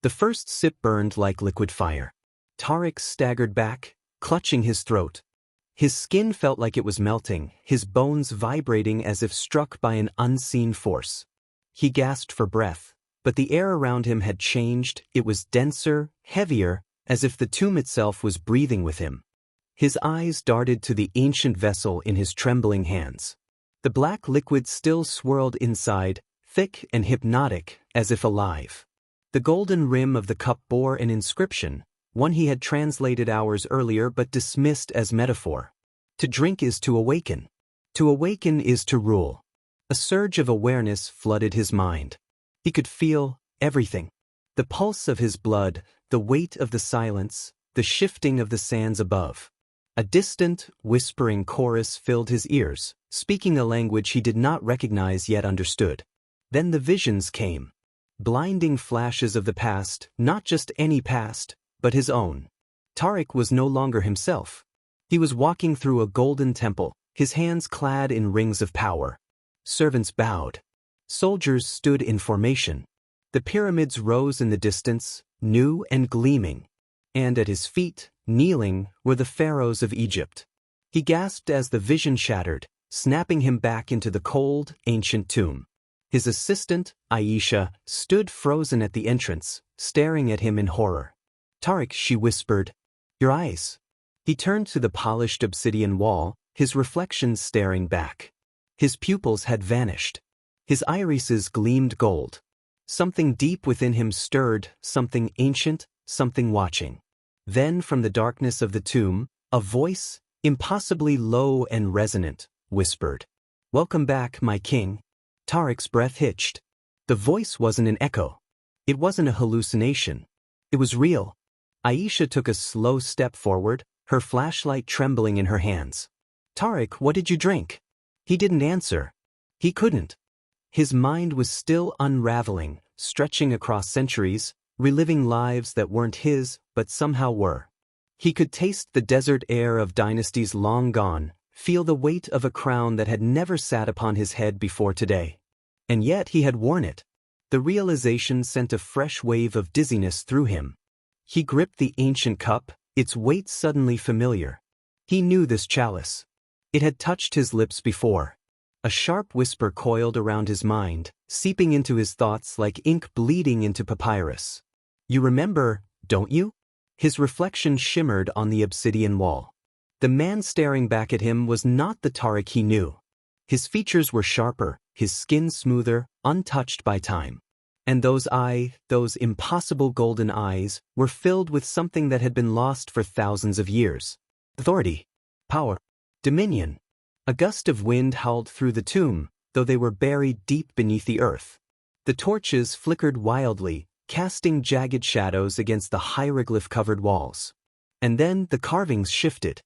The first sip burned like liquid fire. Tariq staggered back, clutching his throat. His skin felt like it was melting, his bones vibrating as if struck by an unseen force. He gasped for breath, but the air around him had changed. It was denser, heavier, as if the tomb itself was breathing with him. His eyes darted to the ancient vessel in his trembling hands. The black liquid still swirled inside, thick and hypnotic, as if alive. The golden rim of the cup bore an inscription, one he had translated hours earlier but dismissed as metaphor. To drink is to awaken. To awaken is to rule. A surge of awareness flooded his mind. He could feel everything. The pulse of his blood, the weight of the silence, the shifting of the sands above. A distant, whispering chorus filled his ears, speaking a language he did not recognize yet understood. Then the visions came. Blinding flashes of the past, not just any past, but his own. Tariq was no longer himself. He was walking through a golden temple, his hands clad in rings of power. Servants bowed. Soldiers stood in formation. The pyramids rose in the distance, new and gleaming. And at his feet, kneeling, were the pharaohs of Egypt. He gasped as the vision shattered, snapping him back into the cold, ancient tomb. His assistant, Aisha, stood frozen at the entrance, staring at him in horror. "Tariq," she whispered, "your eyes." He turned to the polished obsidian wall, his reflection staring back. His pupils had vanished. His irises gleamed gold. Something deep within him stirred, something ancient, something watching. Then from the darkness of the tomb, a voice, impossibly low and resonant, whispered, "Welcome back, my king." Tariq's breath hitched. The voice wasn't an echo. It wasn't a hallucination. It was real. Aisha took a slow step forward, her flashlight trembling in her hands. "Tariq, what did you drink?" He didn't answer. He couldn't. His mind was still unraveling, stretching across centuries, reliving lives that weren't his, but somehow were. He could taste the desert air of dynasties long gone, feel the weight of a crown that had never sat upon his head before today. And yet he had worn it. The realization sent a fresh wave of dizziness through him. He gripped the ancient cup, its weight suddenly familiar. He knew this chalice. It had touched his lips before. A sharp whisper coiled around his mind, seeping into his thoughts like ink bleeding into papyrus. "You remember, don't you?" His reflection shimmered on the obsidian wall. The man staring back at him was not the Tariq he knew. His features were sharper, his skin smoother, untouched by time. And those impossible golden eyes, were filled with something that had been lost for thousands of years. Authority. Power. Dominion. A gust of wind howled through the tomb, though they were buried deep beneath the earth. The torches flickered wildly, casting jagged shadows against the hieroglyph-covered walls. And then the carvings shifted.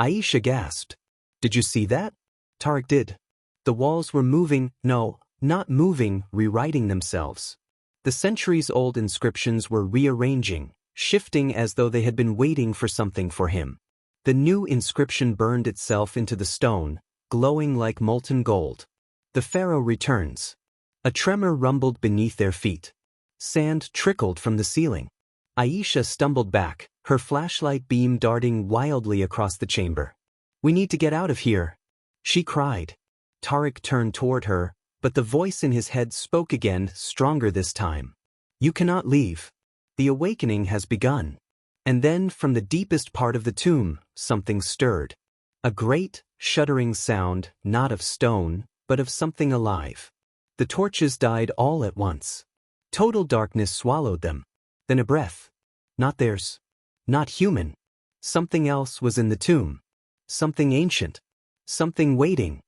Aisha gasped. "Did you see that?" Tariq did. The walls were moving, no, not moving, rewriting themselves. The centuries-old inscriptions were rearranging, shifting as though they had been waiting for something for him. The new inscription burned itself into the stone, glowing like molten gold. "The pharaoh returns." A tremor rumbled beneath their feet. Sand trickled from the ceiling. Aisha stumbled back, her flashlight beam darting wildly across the chamber. "We need to get out of here," she cried. Tariq turned toward her, but the voice in his head spoke again, stronger this time. "You cannot leave. The awakening has begun." And then, from the deepest part of the tomb, something stirred. A great, shuddering sound, not of stone, but of something alive. The torches died all at once. Total darkness swallowed them. Then a breath. Not theirs. Not human. Something else was in the tomb. Something ancient. Something waiting.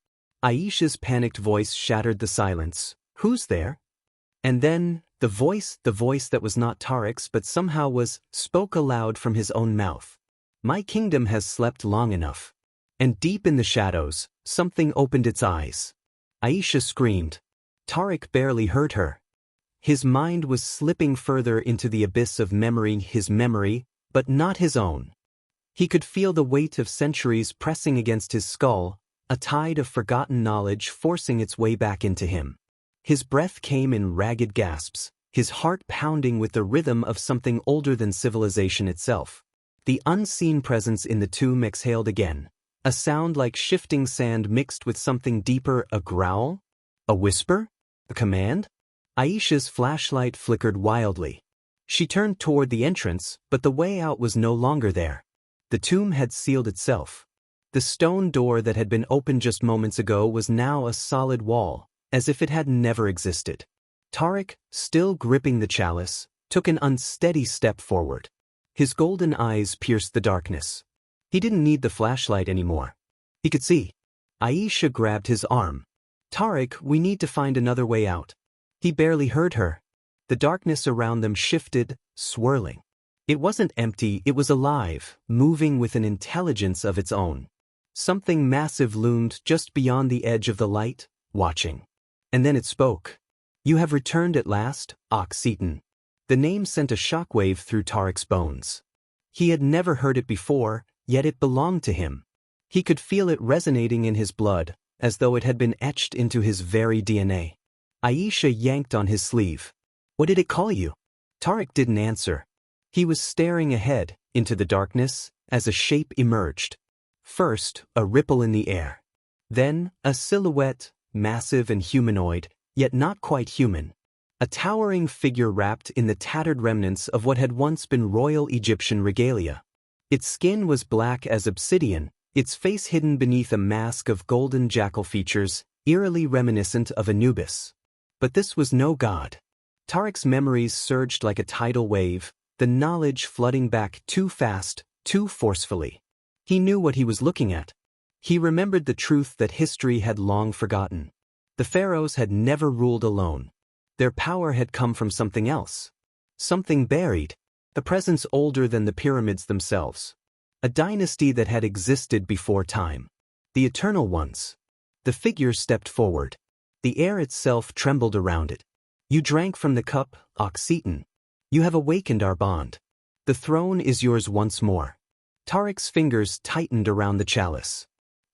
Aisha's panicked voice shattered the silence. "Who's there?" And then, the voice that was not Tariq's but somehow was, spoke aloud from his own mouth. "My kingdom has slept long enough." And deep in the shadows, something opened its eyes. Aisha screamed. Tariq barely heard her. His mind was slipping further into the abyss of memory, his memory, but not his own. He could feel the weight of centuries pressing against his skull, a tide of forgotten knowledge forcing its way back into him. His breath came in ragged gasps, his heart pounding with the rhythm of something older than civilization itself. The unseen presence in the tomb exhaled again, a sound like shifting sand mixed with something deeper, a growl? A whisper? A command? Aisha's flashlight flickered wildly. She turned toward the entrance, but the way out was no longer there. The tomb had sealed itself. The stone door that had been opened just moments ago was now a solid wall, as if it had never existed. Tariq, still gripping the chalice, took an unsteady step forward. His golden eyes pierced the darkness. He didn't need the flashlight anymore. He could see. Aisha grabbed his arm. "Tariq, we need to find another way out." He barely heard her. The darkness around them shifted, swirling. It wasn't empty, it was alive, moving with an intelligence of its own. Something massive loomed just beyond the edge of the light, watching. And then it spoke. "You have returned at last, Akh-Setan." The name sent a shockwave through Tariq's bones. He had never heard it before, yet it belonged to him. He could feel it resonating in his blood, as though it had been etched into his very DNA. Aisha yanked on his sleeve. "What did it call you?" Tariq didn't answer. He was staring ahead, into the darkness, as a shape emerged. First, a ripple in the air. Then, a silhouette, massive and humanoid, yet not quite human. A towering figure wrapped in the tattered remnants of what had once been royal Egyptian regalia. Its skin was black as obsidian, its face hidden beneath a mask of golden jackal features, eerily reminiscent of Anubis. But this was no god. Tariq's memories surged like a tidal wave, the knowledge flooding back too fast, too forcefully. He knew what he was looking at. He remembered the truth that history had long forgotten. The pharaohs had never ruled alone. Their power had come from something else. Something buried, a presence older than the pyramids themselves. A dynasty that had existed before time. The eternal ones. The figure stepped forward. The air itself trembled around it. "You drank from the cup, Akh-Setan. You have awakened our bond. The throne is yours once more." Tariq's fingers tightened around the chalice.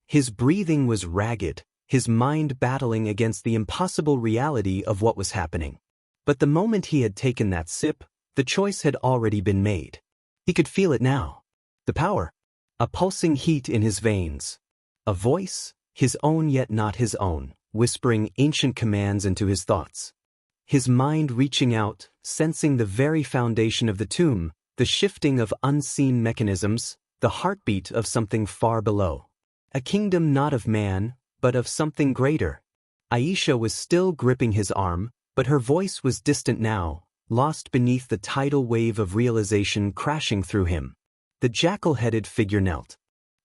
His breathing was ragged, his mind battling against the impossible reality of what was happening. But the moment he had taken that sip, the choice had already been made. He could feel it now. The power. A pulsing heat in his veins. A voice, his own yet not his own, whispering ancient commands into his thoughts. His mind reaching out, sensing the very foundation of the tomb, the shifting of unseen mechanisms, the heartbeat of something far below. A kingdom not of man, but of something greater. Aisha was still gripping his arm, but her voice was distant now, lost beneath the tidal wave of realization crashing through him. The jackal-headed figure knelt.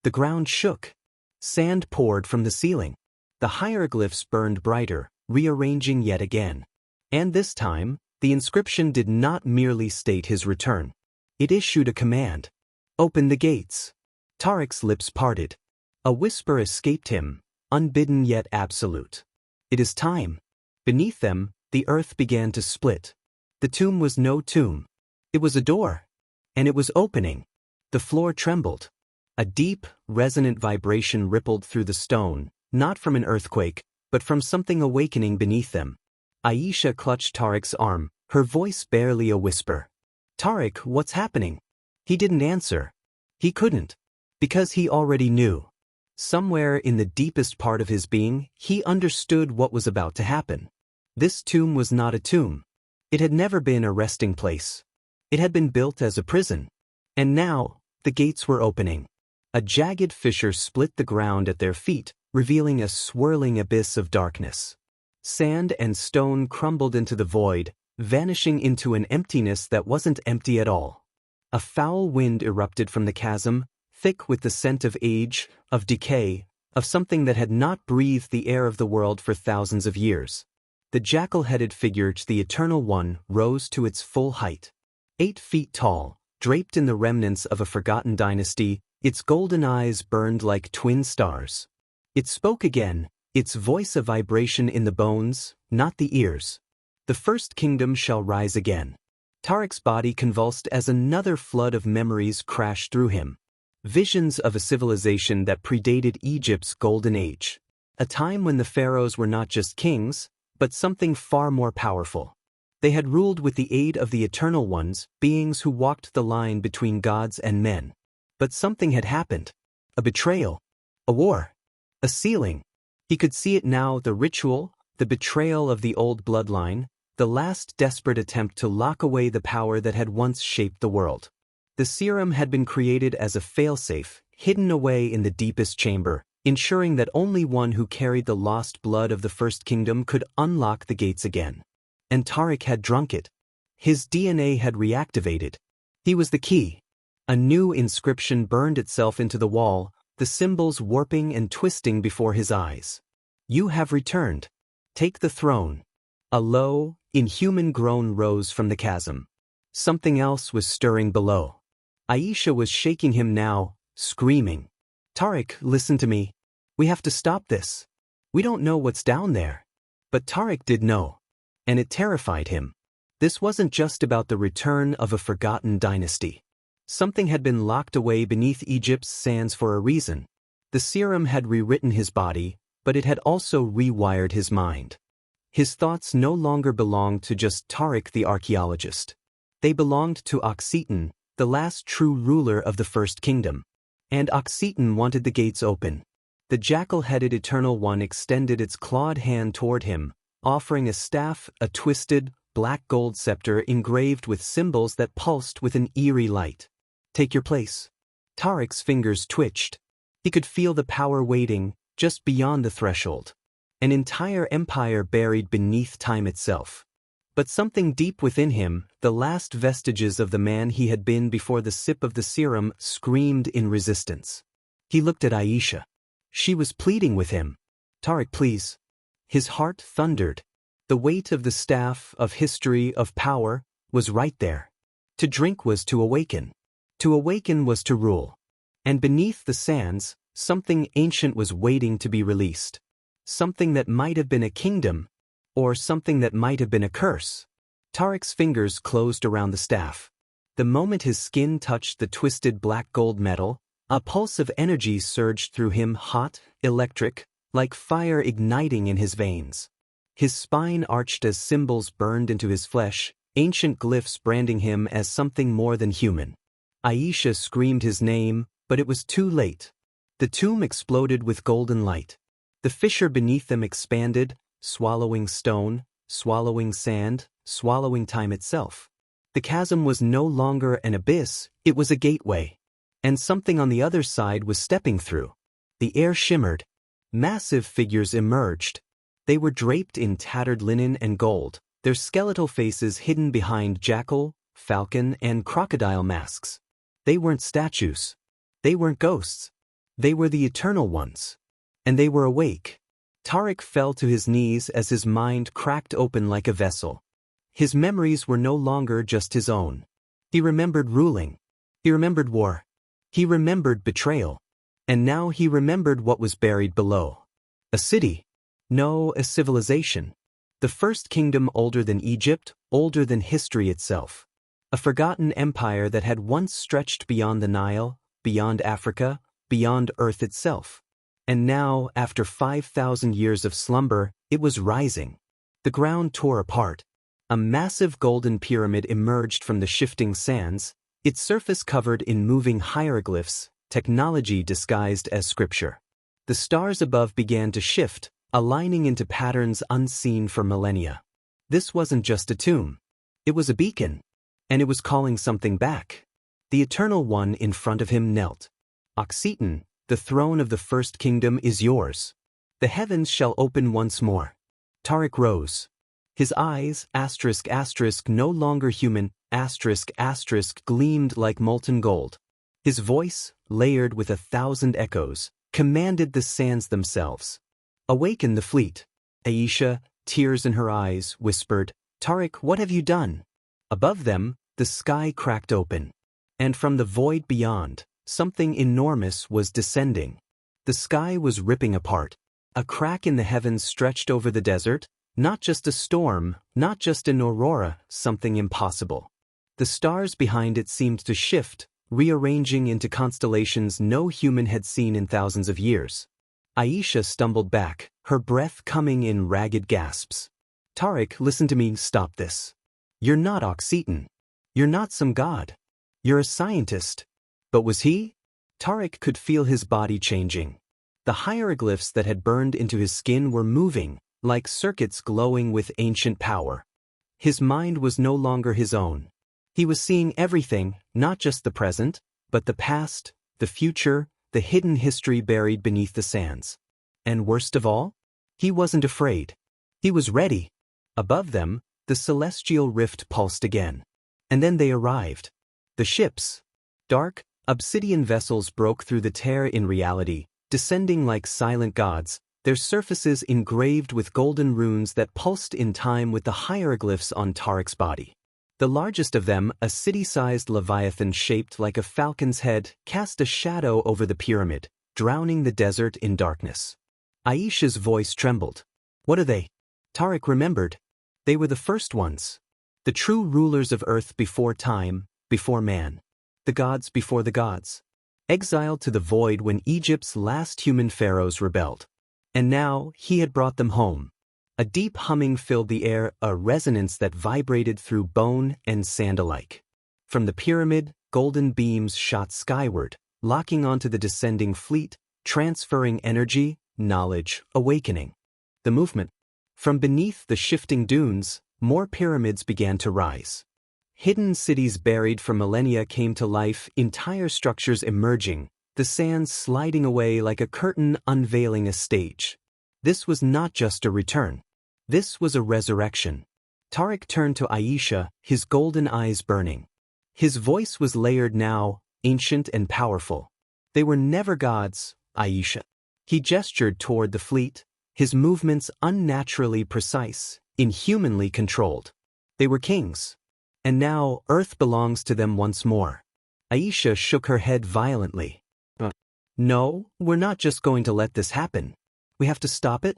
The ground shook. Sand poured from the ceiling. The hieroglyphs burned brighter, rearranging yet again. And this time, the inscription did not merely state his return. It issued a command. "Open the gates." Tariq's lips parted. A whisper escaped him, unbidden yet absolute. "It is time." Beneath them, the earth began to split. The tomb was no tomb. It was a door. And it was opening. The floor trembled. A deep, resonant vibration rippled through the stone, not from an earthquake, but from something awakening beneath them. Aisha clutched Tariq's arm, her voice barely a whisper. "Tariq, what's happening?" He didn't answer. He couldn't. Because he already knew. Somewhere in the deepest part of his being, he understood what was about to happen. This tomb was not a tomb. It had never been a resting place. It had been built as a prison. And now, the gates were opening. A jagged fissure split the ground at their feet, revealing a swirling abyss of darkness. Sand and stone crumbled into the void, vanishing into an emptiness that wasn't empty at all. A foul wind erupted from the chasm, thick with the scent of age, of decay, of something that had not breathed the air of the world for thousands of years. The jackal-headed figure, the Eternal One, rose to its full height. 8 feet tall, draped in the remnants of a forgotten dynasty, its golden eyes burned like twin stars. It spoke again, its voice a vibration in the bones, not the ears. "The first kingdom shall rise again." Tariq's body convulsed as another flood of memories crashed through him. Visions of a civilization that predated Egypt's golden age. A time when the pharaohs were not just kings, but something far more powerful. They had ruled with the aid of the Eternal Ones, beings who walked the line between gods and men. But something had happened. A betrayal. A war. A sealing. He could see it now, the ritual, the betrayal of the old bloodline, the last desperate attempt to lock away the power that had once shaped the world. The serum had been created as a failsafe, hidden away in the deepest chamber, ensuring that only one who carried the lost blood of the First Kingdom could unlock the gates again. And Tariq had drunk it. His DNA had reactivated. He was the key. A new inscription burned itself into the wall, the symbols warping and twisting before his eyes. You have returned. Take the throne. A low, inhuman groan rose from the chasm. Something else was stirring below. Aisha was shaking him now, screaming. Tariq, listen to me. We have to stop this. We don't know what's down there. But Tariq did know. And it terrified him. This wasn't just about the return of a forgotten dynasty. Something had been locked away beneath Egypt's sands for a reason. The serum had rewritten his body, but it had also rewired his mind. His thoughts no longer belonged to just Tariq the archaeologist. They belonged to Akh-Setan, the last true ruler of the First Kingdom. And Akh-Setan wanted the gates open. The jackal-headed Eternal One extended its clawed hand toward him, offering a staff, a twisted, black gold scepter engraved with symbols that pulsed with an eerie light. Take your place. Tariq's fingers twitched. He could feel the power waiting, just beyond the threshold. An entire empire buried beneath time itself. But something deep within him, the last vestiges of the man he had been before the sip of the serum, screamed in resistance. He looked at Aisha. She was pleading with him. Tariq, please. His heart thundered. The weight of the staff, of history, of power, was right there. To drink was to awaken. To awaken was to rule. And beneath the sands, something ancient was waiting to be released. Something that might have been a kingdom, or something that might have been a curse. Tariq's fingers closed around the staff. The moment his skin touched the twisted black gold metal, a pulse of energy surged through him, hot, electric, like fire igniting in his veins. His spine arched as symbols burned into his flesh, ancient glyphs branding him as something more than human. Aisha screamed his name, but it was too late. The tomb exploded with golden light. The fissure beneath them expanded, swallowing stone, swallowing sand, swallowing time itself. The chasm was no longer an abyss, it was a gateway. And something on the other side was stepping through. The air shimmered. Massive figures emerged. They were draped in tattered linen and gold, their skeletal faces hidden behind jackal, falcon, and crocodile masks. They weren't statues. They weren't ghosts. They were the Eternal Ones. And they were awake. Tariq fell to his knees as his mind cracked open like a vessel. His memories were no longer just his own. He remembered ruling. He remembered war. He remembered betrayal. And now he remembered what was buried below. A city. No, a civilization. The First Kingdom, older than Egypt, older than history itself. A forgotten empire that had once stretched beyond the Nile, beyond Africa, beyond Earth itself. And now, after 5,000 years of slumber, it was rising. The ground tore apart. A massive golden pyramid emerged from the shifting sands, its surface covered in moving hieroglyphs, technology disguised as scripture. The stars above began to shift, aligning into patterns unseen for millennia. This wasn't just a tomb. It was a beacon. And it was calling something back. The Eternal One in front of him knelt. Akh-Setan, the throne of the First Kingdom is yours. The heavens shall open once more. Tariq rose. His eyes, asterisk asterisk, no longer human, asterisk asterisk, gleamed like molten gold. His voice, layered with 1,000 echoes, commanded the sands themselves. Awaken the fleet. Aisha, tears in her eyes, whispered, Tariq, what have you done? Above them, the sky cracked open. And from the void beyond, something enormous was descending. The sky was ripping apart. A crack in the heavens stretched over the desert, not just a storm, not just an aurora, something impossible. The stars behind it seemed to shift, rearranging into constellations no human had seen in thousands of years. Aisha stumbled back, her breath coming in ragged gasps. Tariq, listen to me, stop this. "You're not Akh-Setan. You're not some god. You're a scientist." But was he? Tariq could feel his body changing. The hieroglyphs that had burned into his skin were moving, like circuits glowing with ancient power. His mind was no longer his own. He was seeing everything, not just the present, but the past, the future, the hidden history buried beneath the sands. And worst of all, he wasn't afraid. He was ready. Above them, the celestial rift pulsed again. And then they arrived. The ships. Dark, obsidian vessels broke through the tear in reality, descending like silent gods, their surfaces engraved with golden runes that pulsed in time with the hieroglyphs on Tariq's body. The largest of them, a city-sized leviathan shaped like a falcon's head, cast a shadow over the pyramid, drowning the desert in darkness. Aisha's voice trembled. "What are they?" Tariq remembered. They were the first ones. The true rulers of Earth before time, before man. The gods before the gods. Exiled to the void when Egypt's last human pharaohs rebelled. And now, he had brought them home. A deep humming filled the air, a resonance that vibrated through bone and sand alike. From the pyramid, golden beams shot skyward, locking onto the descending fleet, transferring energy, knowledge, awakening. The movement. From beneath the shifting dunes, more pyramids began to rise. Hidden cities buried for millennia came to life, entire structures emerging, the sands sliding away like a curtain unveiling a stage. This was not just a return. This was a resurrection. Tariq turned to Aisha, his golden eyes burning. His voice was layered now, ancient and powerful. "They were never gods, Aisha." He gestured toward the fleet, his movements unnaturally precise, inhumanly controlled. "They were kings. And now, Earth belongs to them once more." Aisha shook her head violently. "No, we're not just going to let this happen. We have to stop it."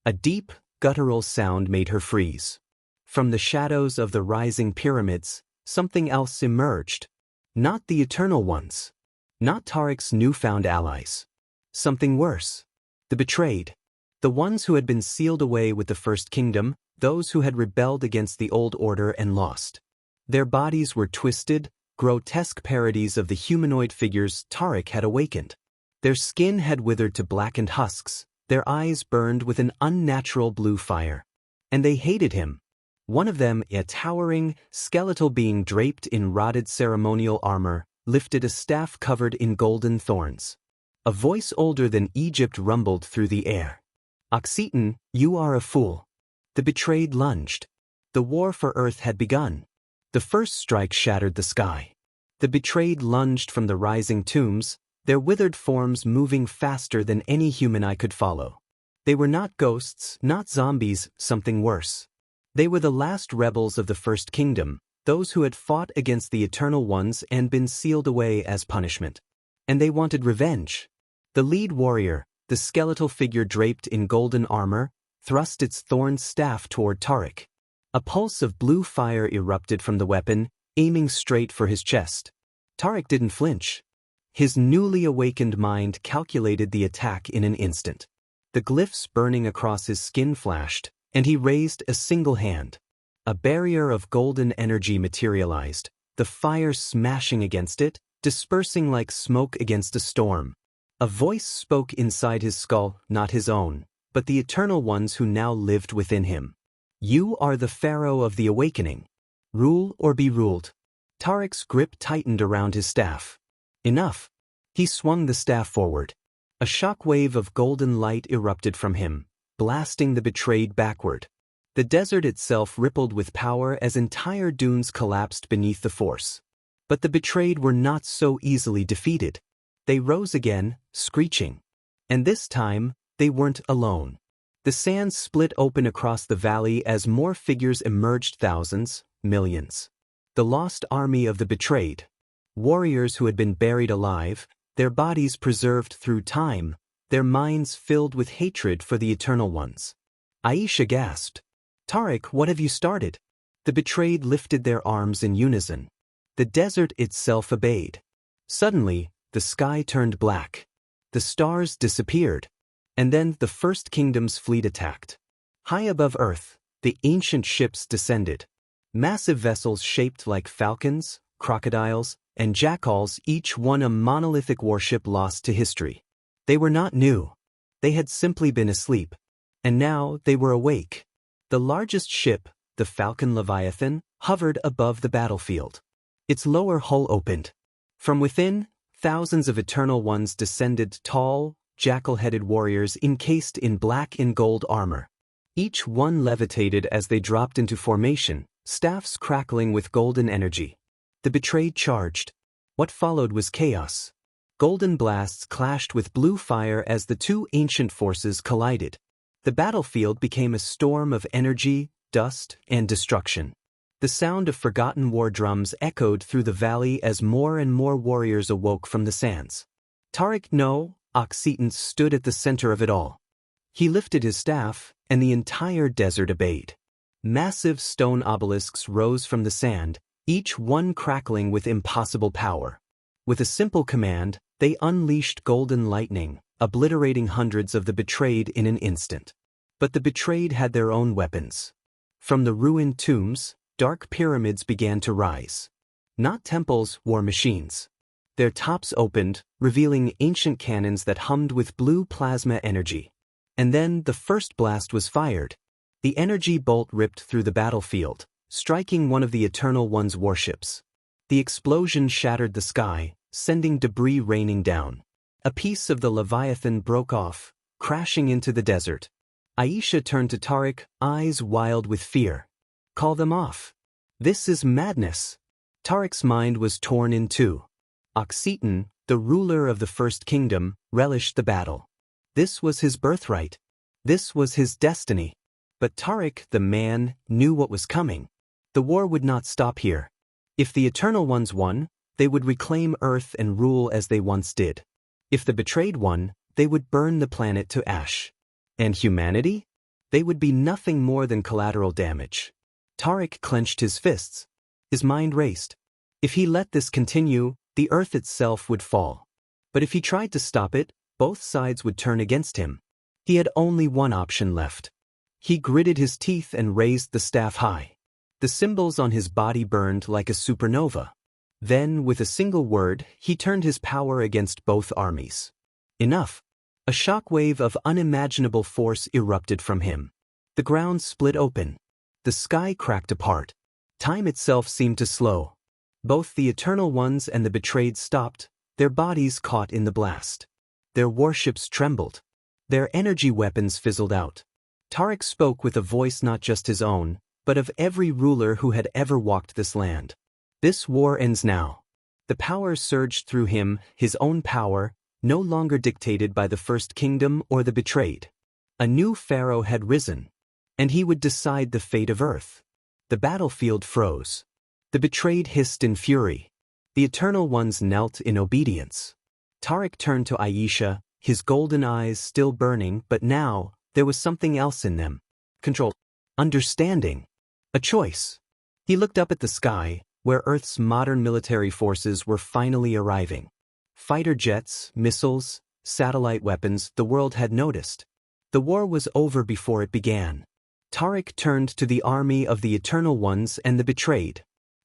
A deep, guttural sound made her freeze. From the shadows of the rising pyramids, something else emerged. Not the eternal ones. Not Tariq's newfound allies. Something worse. The betrayed. The ones who had been sealed away with the First Kingdom, those who had rebelled against the old order and lost. Their bodies were twisted, grotesque parodies of the humanoid figures Tariq had awakened. Their skin had withered to blackened husks, their eyes burned with an unnatural blue fire. And they hated him. One of them, a towering, skeletal being draped in rotted ceremonial armor, lifted a staff covered in golden thorns. A voice older than Egypt rumbled through the air. "Akh-Setan, you are a fool." The betrayed lunged. The war for Earth had begun. The first strike shattered the sky. The betrayed lunged from the rising tombs, their withered forms moving faster than any human eye could follow. They were not ghosts, not zombies, something worse. They were the last rebels of the First Kingdom, those who had fought against the Eternal Ones and been sealed away as punishment. And they wanted revenge. The lead warrior, the skeletal figure draped in golden armor, thrust its thorn staff toward Tariq. A pulse of blue fire erupted from the weapon, aiming straight for his chest. Tariq didn't flinch. His newly awakened mind calculated the attack in an instant. The glyphs burning across his skin flashed, and he raised a single hand. A barrier of golden energy materialized, the fire smashing against it, dispersing like smoke against a storm. A voice spoke inside his skull, not his own, but the Eternal Ones who now lived within him. "You are the Pharaoh of the Awakening. Rule or be ruled." Tariq's grip tightened around his staff. Enough. He swung the staff forward. A shock wave of golden light erupted from him, blasting the betrayed backward. The desert itself rippled with power as entire dunes collapsed beneath the force. But the betrayed were not so easily defeated. They rose again, screeching. And this time, they weren't alone. The sands split open across the valley as more figures emerged, thousands, millions. The lost army of the betrayed. Warriors who had been buried alive, their bodies preserved through time, their minds filled with hatred for the Eternal Ones. Aisha gasped. "Tariq, what have you started?" The betrayed lifted their arms in unison. The desert itself obeyed. Suddenly, the sky turned black. The stars disappeared. And then the First Kingdom's fleet attacked. High above Earth, the ancient ships descended. Massive vessels shaped like falcons, crocodiles, and jackals, each one a monolithic warship lost to history. They were not new. They had simply been asleep. And now they were awake. The largest ship, the Falcon Leviathan, hovered above the battlefield. Its lower hull opened. From within, thousands of Eternal Ones descended, tall, jackal-headed warriors encased in black and gold armor. Each one levitated as they dropped into formation, staffs crackling with golden energy. The betrayed charged. What followed was chaos. Golden blasts clashed with blue fire as the two ancient forces collided. The battlefield became a storm of energy, dust, and destruction. The sound of forgotten war drums echoed through the valley as more and more warriors awoke from the sands. Tariq no, Akh-Setan stood at the center of it all. He lifted his staff, and the entire desert obeyed. Massive stone obelisks rose from the sand, each one crackling with impossible power. With a simple command, they unleashed golden lightning, obliterating hundreds of the betrayed in an instant. But the betrayed had their own weapons. From the ruined tombs, dark pyramids began to rise. Not temples, war machines. Their tops opened, revealing ancient cannons that hummed with blue plasma energy. And then the first blast was fired. The energy bolt ripped through the battlefield, striking one of the Eternal One's warships. The explosion shattered the sky, sending debris raining down. A piece of the Leviathan broke off, crashing into the desert. Aisha turned to Tariq, eyes wild with fear. Call them off. This is madness. Tariq's mind was torn in two. Akh-Setan, the ruler of the First Kingdom, relished the battle. This was his birthright. This was his destiny. But Tariq, the man, knew what was coming. The war would not stop here. If the Eternal Ones won, they would reclaim Earth and rule as they once did. If the betrayed won, they would burn the planet to ash. And humanity? They would be nothing more than collateral damage. Tariq clenched his fists. His mind raced. If he let this continue, the Earth itself would fall. But if he tried to stop it, both sides would turn against him. He had only one option left. He gritted his teeth and raised the staff high. The symbols on his body burned like a supernova. Then, with a single word, he turned his power against both armies. Enough. A shockwave of unimaginable force erupted from him. The ground split open. The sky cracked apart. Time itself seemed to slow. Both the Eternal Ones and the betrayed stopped, their bodies caught in the blast. Their warships trembled. Their energy weapons fizzled out. Tariq spoke with a voice not just his own, but of every ruler who had ever walked this land. This war ends now. The power surged through him, his own power, no longer dictated by the First Kingdom or the betrayed. A new pharaoh had risen. And he would decide the fate of Earth. The battlefield froze. The betrayed hissed in fury. The Eternal Ones knelt in obedience. Tariq turned to Aisha, his golden eyes still burning, but now, there was something else in them. Control. Understanding. A choice. He looked up at the sky, where Earth's modern military forces were finally arriving. Fighter jets, missiles, satellite weapons, the world had noticed. The war was over before it began. Tariq turned to the army of the Eternal Ones and the betrayed.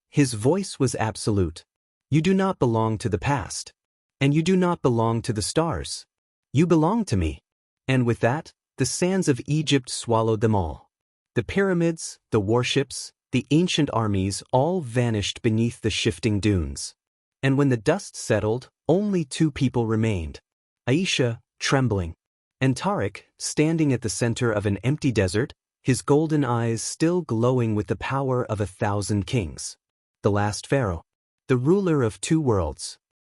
His voice was absolute. You do not belong to the past. And you do not belong to the stars. You belong to me. And with that, the sands of Egypt swallowed them all. The pyramids, the warships, the ancient armies all vanished beneath the shifting dunes. And when the dust settled, only two people remained. Aisha, trembling, and Tariq, standing at the center of an empty desert, his golden eyes still glowing with the power of 1,000 kings. The last pharaoh. The ruler of two worlds.